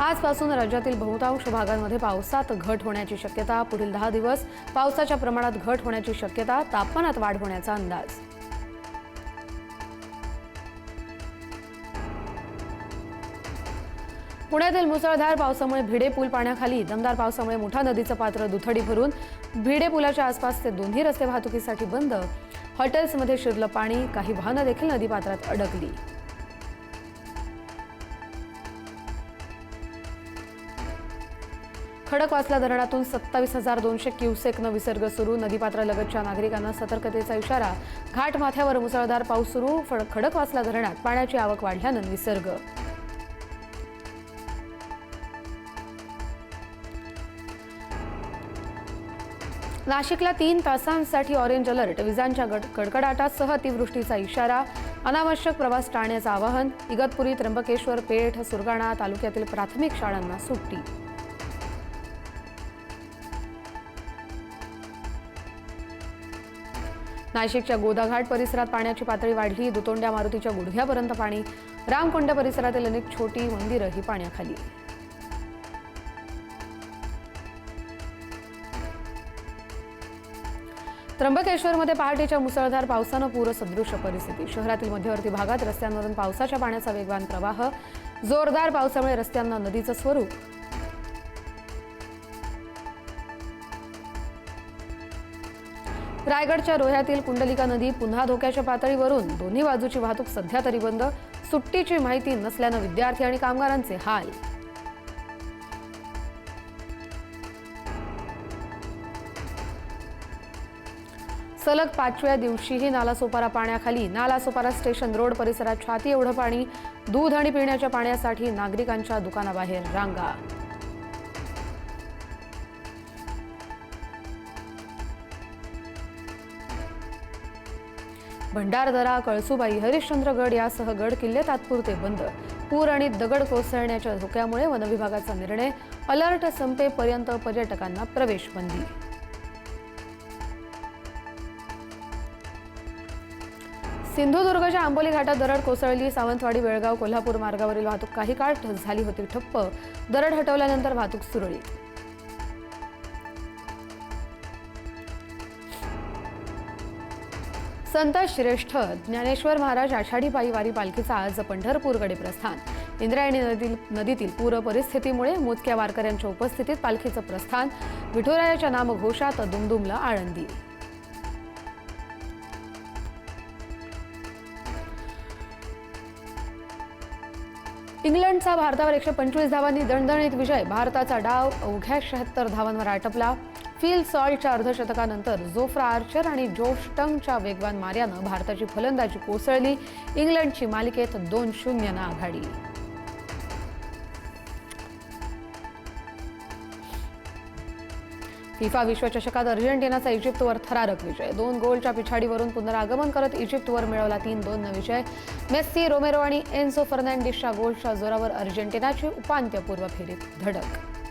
आजपासून राज्यातील बहुतांश भागांमध्ये पावसात घट होण्याची शक्यता. पुढील 10 दिवस पावसाच्या प्रमाणात घट होण्याची शक्यता. तापमानात वाढ होण्याचा अंदाज. पुण्यातील मुसळधार पावसामुळे भिडे पूल पाण्याखाली. दमदार पावसामुळे मुठा नदीचं पात्र दुथडी भरून भिडे पुलाच्या आसपासचे दोन्ही रस्ते वाहतुकीसाठी बंद. हॉटेल्समध्ये शिरलं पाणी. काही वाहनं देखील नदीपात्रात अडकली. खडकवासला धरणातून 27,200 क्युसेकनं विसर्ग सुरू. नदीपात्रालगतच्या नागरिकांना सतर्कतेचा इशारा. घाट माथ्यावर मुसळधार पाऊस सुरू. खडकवासला धरणात पाण्याची आवक वाढल्यानं विसर्ग. नाशिकला 3 तासांसाठी ऑरेंज अलर्ट. विजांच्या कडकडाटासह अतिवृष्टीचा इशारा. अनावश्यक प्रवास टाळण्याचं आवाहन. इगतपुरी, त्र्यंबकेश्वर, पेठ, सुरगाणा तालुक्यातील प्राथमिक शाळांना सुट्टी. नाशिकच्या गोदाघाट परिसरात पाण्याची पातळी वाढली. दुतोंड्या मारुतीच्या गुडघ्यापर्यंत पाणी. रामकुंड परिसरातील अनेक छोटी मंदिरंही पाण्याखाली. त्र्यंबकेश्वरमध्ये पहाटेच्या मुसळधार पावसानं पूरसदृश परिस्थिती. शहरातील मध्यवर्ती भागात रस्त्यांवरून पावसाच्या पाण्याचा वेगवान प्रवाह. जोरदार पावसामुळे रस्त्यांना नदीचं स्वरूप. रायगडच्या रोह्यातील कुंडलिका नदी पुन्हा धोक्याच्या पातळीवरून. दोन्ही बाजूची वाहतूक सध्या तरी बंद. सुट्टीची माहिती नसल्यानं विद्यार्थी आणि कामगारांचे हाल. सलग 5व्या दिवशीही नालासोपारा पाण्याखाली. नालासोपारा स्टेशन रोड परिसरात छाती एवढं पाणी. दूध आणि पिण्याच्या पाण्यासाठी नागरिकांच्या दुकानाबाहेर रांगा. भंडारदरा, कळसुबाई, हरिश्चंद्रगड यासह गड किल्ले तात्पुरते बंद. पूर आणि दगड कोसळण्याच्या धोक्यामुळे वनविभागाचा निर्णय. अलर्ट संपेपर्यंत पर्यटकांना प्रवेश बंदी. सिंधुदुर्गच्या आंबोली घाटात दरड कोसळली. सावंतवाडी, बेळगाव, कोल्हापूर मार्गावरील वाहतूक काही काळ झाली होती ठप्प. दरड हटवल्यानंतर वाहतूक सुरळीत. संत श्रेष्ठ ज्ञानेश्वर महाराज आषाढी पायी वारी पालखीचा आज पंढरपूरकडे प्रस्थान. इंद्रायणी नदीतील पूर परिस्थितीमुळे मोजक्या वारकऱ्यांच्या उपस्थितीत पालखीचं प्रस्थान. विठुरायाच्या नामघोषात दुमदुमला आळंदी. इंग्लंडचा भारतावर 125 धावांनी दणदणीत विजय. भारताचा डाव अवघ्या 76 धावांवर आटपला. फिल सॉल्टच्या अर्धशतकानंतर जोफ्रा आर्चर आणि जोश टंगच्या वेगवान मार्यानं भारताची फलंदाजी कोसळली. इंग्लंडची मालिकेत 2-0 आघाडी. फिफा विश्वचषकात अर्जेंटिनाचा इजिप्तवर थरारक विजय. 2 गोलच्या पिछाडीवरून पुनरागमन करत इजिप्तवर मिळवला 3-2 विजय. मेस्सी, रोमेरो आणि एन्सो फर्नांडिसच्या गोलच्या जोरावर अर्जेंटिनाची उपांत्यपूर्व फेरीत धडक.